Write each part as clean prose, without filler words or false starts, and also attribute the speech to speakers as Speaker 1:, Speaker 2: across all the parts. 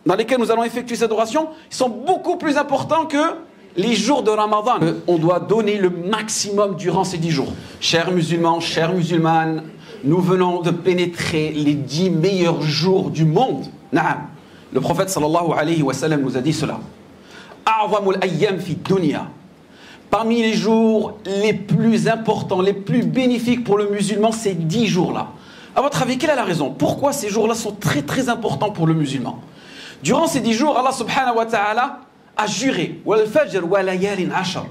Speaker 1: dans lesquels nous allons effectuer cette adoration, ils sont beaucoup plus importants que les jours de Ramadan. On doit donner le maximum durant ces 10 jours. Chers musulmans, chères musulmanes, nous venons de pénétrer les 10 meilleurs jours du monde. Naam. Le prophète sallallahu alayhi wa sallam nous a dit cela. A'zamul ayyam fi dunya. Parmi les jours les plus importants, les plus bénéfiques pour le musulman, ces 10 jours-là. À votre avis, quelle est la raison? Pourquoi ces jours-là sont très très importants pour le musulman? Durant ces 10 jours, Allah subhanahu wa ta'ala a juré. Wal fajr wa layalin ashar.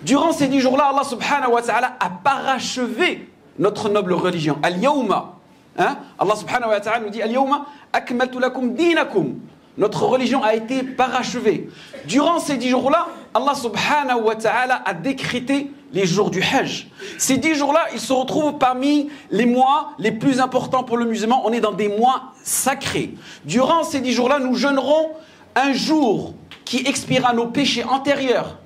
Speaker 1: Durant ces 10 jours-là, Allah subhanahu wa ta'ala a parachevé notre noble religion. Al-yawma. Allah subhanahu wa ta'ala nous dit Al-yawma akmaltu lakum dinakum. Notre religion a été parachevée. Durant ces 10 jours-là, Allah subhanahu wa ta'ala a décrété les jours du Hajj. Ces 10 jours-là, ils se retrouvent parmi les mois les plus importants pour le musulman. On est dans des mois sacrés. Durant ces 10 jours-là, nous jeûnerons un jour qui expiera nos péchés antérieurs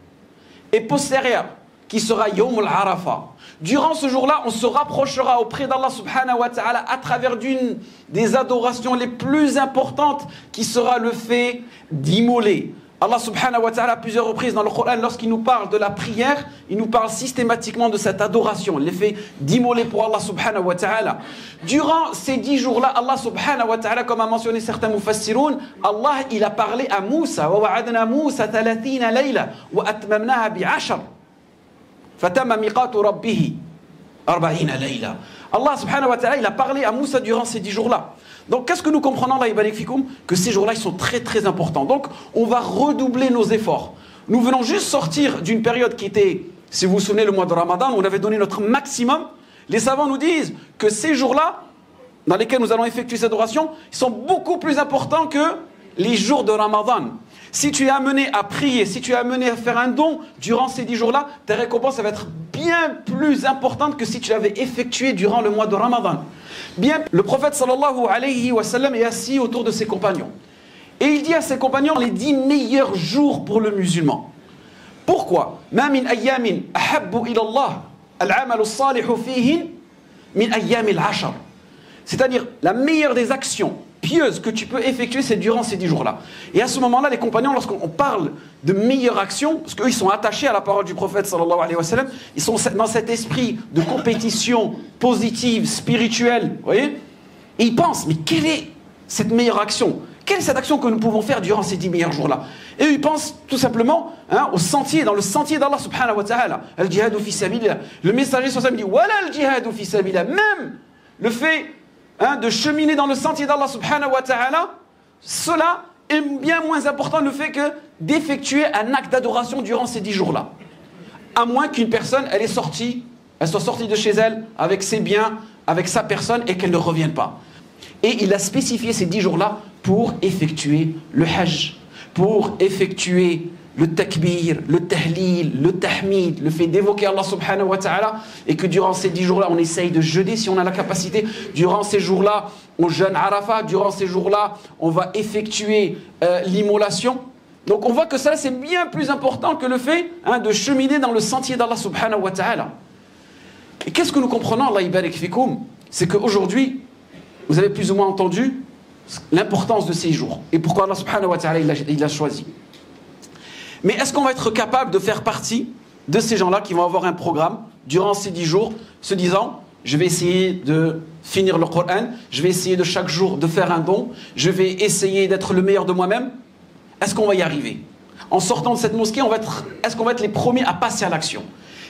Speaker 1: et postérieurs, qui sera Yawm al-Arafah. Durant ce jour-là, on se rapprochera auprès d'Allah subhanahu wa ta'ala à travers d'une des adorations les plus importantes qui sera le fait d'immoler. Allah subhanahu wa ta'ala à plusieurs reprises dans le Coran, lorsqu'il nous parle de la prière, il nous parle systématiquement de cette adoration, l'effet d'immoler pour Allah subhanahu wa ta'ala. Durant ces 10 jours-là, Allah subhanahu wa ta'ala, comme a mentionné certains mufassiroun, Allah il a parlé à Moussa, wa wa'adna Moussa 30 layla wa atmamnaha bi 10. Fatama miqatu rabbih 40 layla. Allah subhanahu wa ta'ala, il a parlé à Moussa durant ces 10 jours-là. Donc, qu'est-ce que nous comprenons là, Ibarik Fikoum? Que ces jours-là, ils sont très très importants. Donc, on va redoubler nos efforts. Nous venons juste sortir d'une période qui était, si vous vous souvenez, le mois de Ramadan, où on avait donné notre maximum. Les savants nous disent que ces jours-là, dans lesquels nous allons effectuer cette adoration, ils sont beaucoup plus importants que les jours de Ramadan. Si tu es amené à prier, si tu es amené à faire un don durant ces 10 jours-là, tes récompenses va être bien plus importantes que si tu l'avais effectué durant le mois de Ramadan. Bien, le prophète sallallahu alayhi wa sallam est assis autour de ses compagnons. Et il dit à ses compagnons les 10 meilleurs jours pour le musulman. Pourquoi? Ma min ayyamin ahabbu ila Allah al-amalu as-salihu fihin min ayyamil 10. C'est-à-dire, la meilleure des actions pieuses que tu peux effectuer, c'est durant ces 10 jours-là. Et à ce moment-là, les compagnons, lorsqu'on parle de meilleures actions, parce qu'eux, ils sont attachés à la parole du prophète, sallallahu alayhi wa sallam, ils sont dans cet esprit de compétition positive, spirituelle, vous voyez? Et ils pensent, mais quelle est cette meilleure action? Quelle est cette action que nous pouvons faire durant ces 10 meilleurs jours-là? Et eux, ils pensent tout simplement au sentier, dans le sentier d'Allah subhanahu wa ta'ala. Al-jihadu fi sabilillah. Le messager sur ça me dit, wala al-jihadu fi sabilillah. Même le fait de cheminer dans le sentier d'Allah subhanahu wa ta'ala, cela est bien moins important le fait que d'effectuer un acte d'adoration durant ces 10 jours-là. À moins qu'une personne, elle soit sortie de chez elle avec ses biens, avec sa personne et qu'elle ne revienne pas. Et il a spécifié ces 10 jours-là pour effectuer le hajj, pour effectuer le takbir, le tahlil, le tahmid, le fait d'évoquer Allah subhanahu wa ta'ala, et que durant ces 10 jours-là, on essaye de jeûner si on a la capacité. Durant ces jours-là, on jeûne Arafat. Durant ces jours-là, on va effectuer l'immolation. Donc on voit que ça, c'est bien plus important que le fait de cheminer dans le sentier d'Allah subhanahu wa ta'ala. Et qu'est-ce que nous comprenons, Allah ibarik fikoum? C'est qu'aujourd'hui, vous avez plus ou moins entendu l'importance de ces jours. Et pourquoi Allah subhanahu wa ta'ala, il a choisi. Mais est-ce qu'on va être capable de faire partie de ces gens-là qui vont avoir un programme durant ces 10 jours, se disant, je vais essayer de finir le Coran, je vais essayer de chaque jour de faire un don, je vais essayer d'être le meilleur de moi-même? Est-ce qu'on va y arriver? En sortant de cette mosquée, est-ce qu'on va être les premiers à passer à l'action?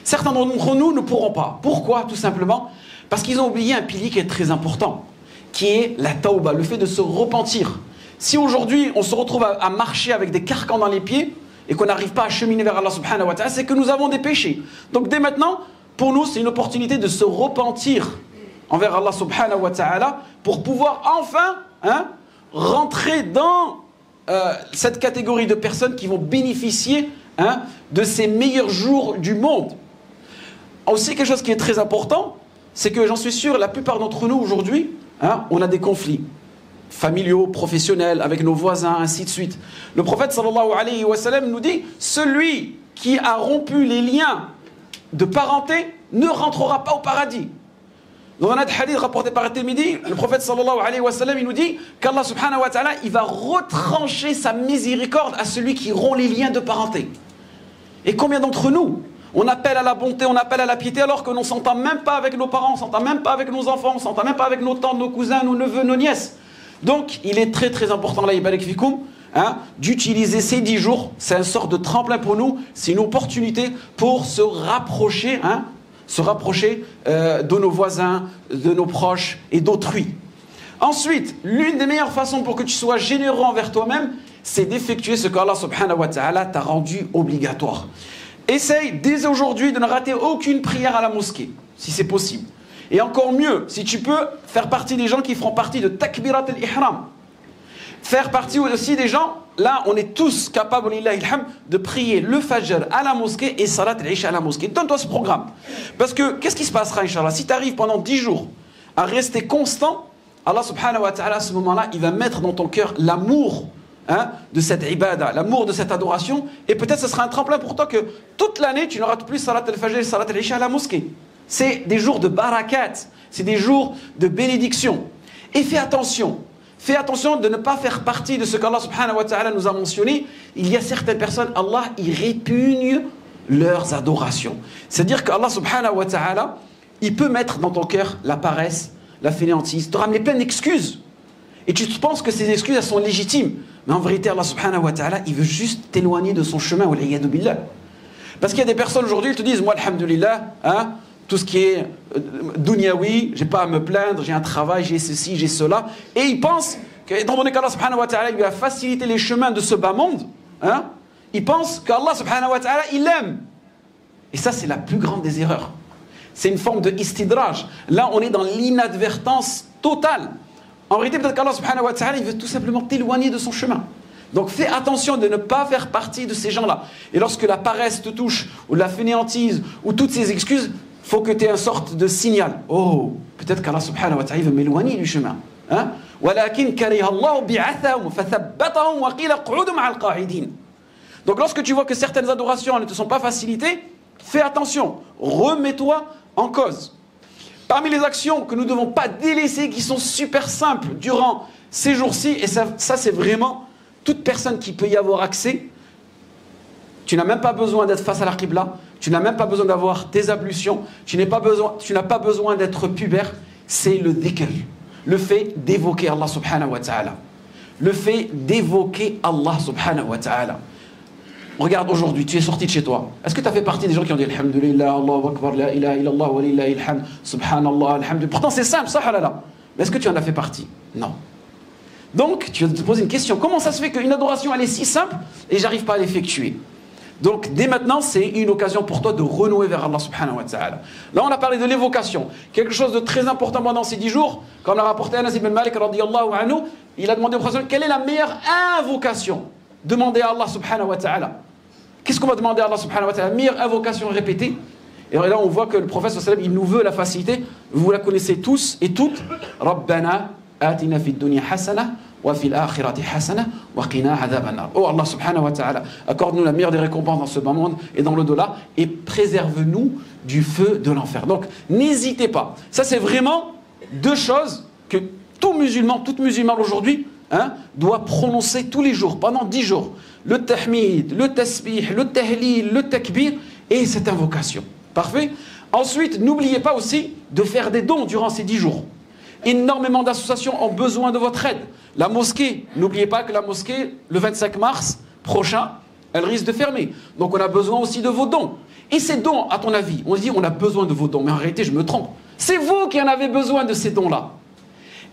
Speaker 1: Certains d'entre nous ne pourront pas. Pourquoi? Tout simplement parce qu'ils ont oublié un pilier qui est très important, qui est la tauba, le fait de se repentir. Si aujourd'hui, on se retrouve à marcher avec des carcans dans les pieds, et qu'on n'arrive pas à cheminer vers Allah subhanahu wa ta'ala, c'est que nous avons des péchés. Donc dès maintenant, pour nous, c'est une opportunité de se repentir envers Allah subhanahu wa ta'ala pour pouvoir enfin rentrer dans cette catégorie de personnes qui vont bénéficier de ces meilleurs jours du monde. Aussi, quelque chose qui est très important, c'est que j'en suis sûr, la plupart d'entre nous aujourd'hui, on a des conflits familiaux, professionnels, avec nos voisins, ainsi de suite. Le prophète sallallahu alayhi wa sallam nous dit, celui qui a rompu les liens de parenté ne rentrera pas au paradis. Dans un autre hadith rapporté par At-Tirmidhi, le prophète sallallahu alayhi wa sallam, il nous dit qu'Allah subhanahu wa ta'ala, il va retrancher sa miséricorde à celui qui rompt les liens de parenté. Et combien d'entre nous, on appelle à la bonté, on appelle à la piété, alors que l'on ne s'entend même pas avec nos parents, on ne s'entend même pas avec nos enfants, on ne s'entend même pas avec nos tantes, nos cousins, nos neveux, nos nièces. Donc, il est très très important, là, Ibarak Fikoum, d'utiliser ces 10 jours. C'est une sorte de tremplin pour nous, c'est une opportunité pour se rapprocher, de nos voisins, de nos proches et d'autrui. Ensuite, l'une des meilleures façons pour que tu sois généreux envers toi-même, c'est d'effectuer ce qu'Allah subhanahu wa ta'ala t'a rendu obligatoire. Essaye dès aujourd'hui de ne rater aucune prière à la mosquée, si c'est possible. Et encore mieux, si tu peux faire partie des gens qui feront partie de Takbirat al-Ihram. Faire partie aussi des gens, là on est tous capables de prier le Fajr à la mosquée et Salat al-Isha à la mosquée. Donne-toi ce programme. Parce que qu'est-ce qui se passera, Inch'Allah? Si tu arrives pendant 10 jours à rester constant, Allah subhanahu wa ta'ala à ce moment-là, il va mettre dans ton cœur l'amour de cette ibada, l'amour de cette adoration, et peut-être ce sera un tremplin pour toi que toute l'année tu ne rates plus Salat al-Fajr et Salat al-Isha à la mosquée. C'est des jours de barakat, c'est des jours de bénédiction. Et fais attention de ne pas faire partie de ce qu'Allah subhanahu wa ta'ala nous a mentionné. Il y a certaines personnes, Allah, il répugne leurs adorations. C'est-à-dire qu'Allah subhanahu wa ta'ala, il peut mettre dans ton cœur la paresse, la fainéantise, te ramener plein d'excuses. Et tu penses que ces excuses, elles sont légitimes. Mais en vérité, Allah subhanahu wa ta'ala, il veut juste t'éloigner de son chemin. Parce qu'il y a des personnes aujourd'hui, ils te disent, moi, alhamdulillah, tout ce qui est dunyawi, j'ai pas à me plaindre, j'ai un travail, j'ai ceci, j'ai cela. Et ils pensent, étant donné qu'Allah subhanahu wa ta'ala lui a facilité les chemins de ce bas monde, ils pensent qu'Allah subhanahu wa ta'ala, il aime. Et ça, c'est la plus grande des erreurs. C'est une forme de istidraj. Là, on est dans l'inadvertance totale. En réalité, peut-être qu'Allah subhanahu wa ta'ala, il veut tout simplement t'éloigner de son chemin. Donc fais attention de ne pas faire partie de ces gens-là. Et lorsque la paresse te touche, ou la fainéantise, ou toutes ces excuses, il faut que tu aies une sorte de signal. Oh, peut-être qu'Allah subhanahu wa ta'ala veut m'éloigner du chemin. Donc lorsque tu vois que certaines adorations ne te sont pas facilitées, fais attention, remets-toi en cause. Parmi les actions que nous ne devons pas délaisser, qui sont super simples durant ces jours-ci, et ça c'est vraiment toute personne qui peut y avoir accès, tu n'as même pas besoin d'être face à la Qibla, tu n'as même pas besoin d'avoir tes ablutions, tu n'as pas besoin d'être pubère, c'est le dhikr, le fait d'évoquer Allah subhanahu wa ta'ala. Le fait d'évoquer Allah subhanahu wa ta'ala. Regarde aujourd'hui, tu es sorti de chez toi. Est-ce que tu as fait partie des gens qui ont dit Alhamdulillah, Allahu Akbar, la ilaha illallah, wa lillahi alhamd, subhanallah, alhamdulillah. Pourtant c'est simple, ça halala. Mais est-ce que tu en as fait partie? Non. Donc tu vas te poser une question. Comment ça se fait qu'une adoration elle est si simple et j'arrive pas à l'effectuer? Donc dès maintenant, c'est une occasion pour toi de renouer vers Allah subhanahu wa ta'ala. Là, on a parlé de l'évocation. Quelque chose de très important pendant ces 10 jours, comme l'a rapporté Anas ibn Malik radiyallahu anhu, il a demandé au prophète quelle est la meilleure invocation. Demandez à Allah subhanahu wa ta'ala. Qu'est-ce qu'on va demander à Allah subhanahu wa ta'ala? Meilleure invocation répétée. Et là, on voit que le prophète sallallahu alayhi wa sallam, il nous veut la facilité. Vous la connaissez tous et toutes. Rabbana atina fid dunya hasana. Oh Allah subhanahu wa ta'ala, accorde-nous la meilleure des récompenses dans ce bas monde et dans l'au-delà et préserve-nous du feu de l'enfer. Donc n'hésitez pas. Ça c'est vraiment deux choses que tout musulman, toute musulmane aujourd'hui doit prononcer tous les jours, pendant 10 jours. Le tahmid, le tasbih, le tahlil, le takbir et cette invocation. Parfait. Ensuite, n'oubliez pas aussi de faire des dons durant ces 10 jours. Énormément d'associations ont besoin de votre aide. La mosquée, n'oubliez pas que la mosquée, le 25 mars prochain, elle risque de fermer. Donc on a besoin aussi de vos dons. Et ces dons, à ton avis, on se dit on a besoin de vos dons, mais en réalité je me trompe. C'est vous qui en avez besoin de ces dons-là.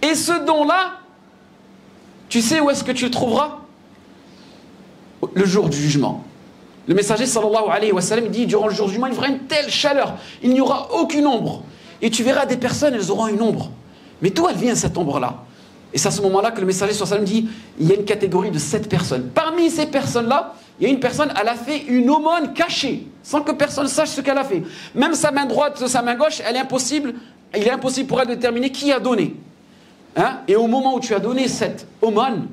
Speaker 1: Et ce don-là, tu sais où est-ce que tu le trouveras? Le jour du jugement. Le messager sallallahu alayhi wa sallam dit durant le jour du jugement, il y aura une telle chaleur, il n'y aura aucune ombre. Et tu verras des personnes, elles auront une ombre. Mais d'où elle vient cette ombre-là? Et c'est à ce moment-là que le messager sallallahu alayhi wa sallam dit il y a une catégorie de 7 personnes. Parmi ces personnes-là, il y a une personne, elle a fait une aumône cachée, sans que personne sache ce qu'elle a fait. Même sa main droite, sa main gauche, il est impossible pour elle de déterminer qui a donné. Et au moment où tu as donné cette aumône,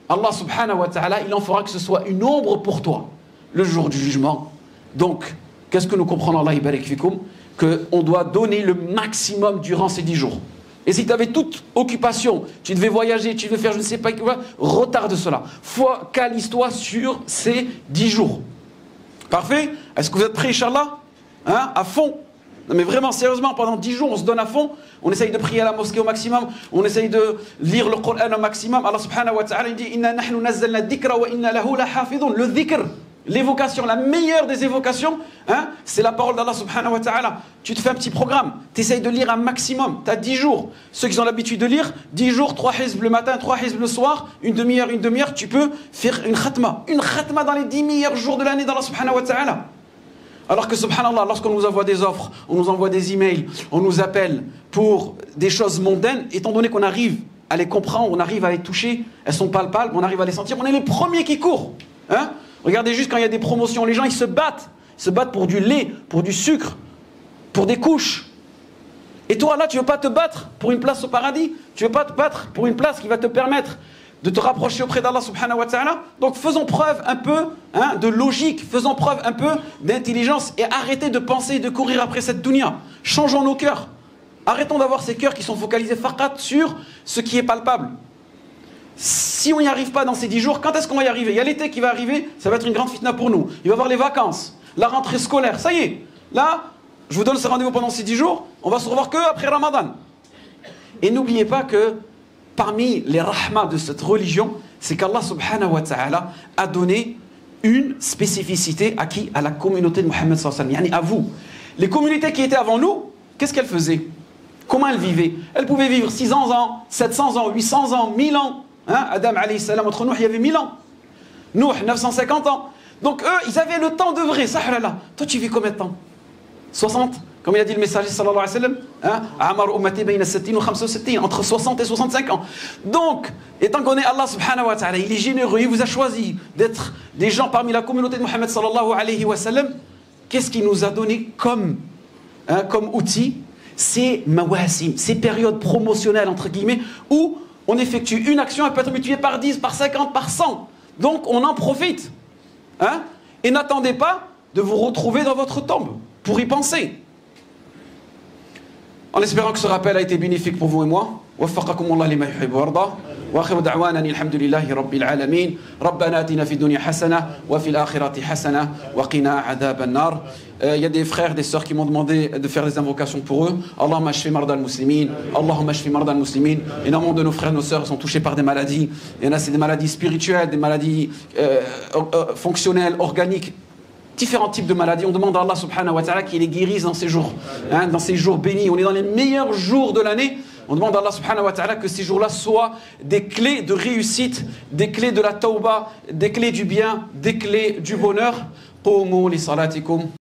Speaker 1: Allah subhanahu wa ta'ala, il en fera que ce soit une ombre pour toi, le jour du jugement. Donc, qu'est-ce que nous comprenons, Allah ibarik fikum? qu'on doit donner le maximum durant ces 10 jours. Et si tu avais toute occupation, tu devais voyager, tu devais faire je ne sais pas quoi, retarde cela. Calise-toi sur ces 10 jours. Parfait? Est-ce que vous êtes prêts, Inch'Allah? Hein? À fond? Non mais vraiment, sérieusement, pendant 10 jours, on se donne à fond. On essaye de prier à la mosquée au maximum. On essaye de lire le Coran au maximum. Allah subhanahu wa ta'ala dit « Inna nahnu nazzalna dhikra wa inna lahu la hafidun » Le dhikr, l'évocation, la meilleure des évocations, hein, c'est la parole d'Allah subhanahu wa ta'ala. Tu te fais un petit programme, tu essayes de lire un maximum. Tu as 10 jours. Ceux qui ont l'habitude de lire, 10 jours, 3 hizb le matin, 3 hizb le soir, une demi-heure, tu peux faire une khatma. Une khatma dans les 10 meilleurs jours de l'année d'Allah subhanahu wa ta'ala. Alors que subhanallah, lorsqu'on nous envoie des offres, on nous envoie des emails, on nous appelle pour des choses mondaines, étant donné qu'on arrive à les comprendre, on arrive à les toucher, elles sont palpables, on arrive à les sentir, on est les premiers qui courent. Hein? Regardez juste quand il y a des promotions, les gens ils se battent pour du lait, pour du sucre, pour des couches. Et toi là, tu ne veux pas te battre pour une place au paradis, tu ne veux pas te battre pour une place qui va te permettre de te rapprocher auprès d'Allah subhanahu wa ta'ala. Donc faisons preuve un peu de logique, faisons preuve un peu d'intelligence et arrêtez de penser et de courir après cette dunya. Changeons nos cœurs. Arrêtons d'avoir ces cœurs qui sont focalisés faqat sur ce qui est palpable. Si on n'y arrive pas dans ces 10 jours, quand est-ce qu'on va y arriver? Il y a l'été qui va arriver, ça va être une grande fitna pour nous. Il va y avoir les vacances, la rentrée scolaire, ça y est. Là, je vous donne ce rendez-vous pendant ces 10 jours, on va se revoir que après Ramadan. Et n'oubliez pas que parmi les rahmas de cette religion, c'est qu'Allah subhanahu wa ta'ala a donné une spécificité à qui? À la communauté de Muhammad sallallahu alayhi wa sallam, à vous. Les communautés qui étaient avant nous, qu'est-ce qu'elles faisaient? Comment elles vivaient? Elles pouvaient vivre 600 ans, 700 ans, 800 ans, 1000 ans. Hein? Adam alayhi salam, entre nous, il y avait 1000 ans. Nous, 950 ans. Donc eux, ils avaient le temps de vrai. Toi, tu vis combien de temps? 60? Comme il a dit le messager sallallahu alayhi wa sallam, Amar ummati bayna 60 wa 65, entre 60 et 65 ans. Donc, étant qu'on est Allah subhanahu wa ta'ala, il est généreux, il vous a choisi d'être des gens parmi la communauté de Muhammad sallallahu alayhi wa sallam. Qu'est-ce qu'il nous a donné comme outil? Ces mawasim, ces périodes promotionnelles, entre guillemets, où on effectue une action, elle peut être multipliée par 10, par 50, par 100. Donc, on en profite. Hein? Et n'attendez pas de vous retrouver dans votre tombe pour y penser. En espérant que ce rappel a été bénéfique pour vous et moi. وفقكم الله لما يحب ويرضى واخر دعوانا الحمد لله رب العالمين ربنا آتنا في الدنيا حسنه وفي الاخره حسنه وقنا عذاب النار. Il y a des frères, des sœurs qui m'ont demandé de faire des invocations pour eux. Allahumma shfi marda al-muslimin, Allahumma shfi marda al-muslimin. Énormément de nos frères et nos sœurs sont touchés par des maladies. Il y en a, c'est des maladies spirituelles, des maladies fonctionnelles, organiques. Différents types de maladies. On demande à Allah subhanahu wa ta'ala qu'il les guérisse dans ces jours, dans ces jours bénis. On est dans les meilleurs jours de l'année. On demande à Allah subhanahu wa ta'ala que ces jours-là soient des clés de réussite, des clés de la tawba, des clés du bien, des clés du bonheur. Qumu li salatikum.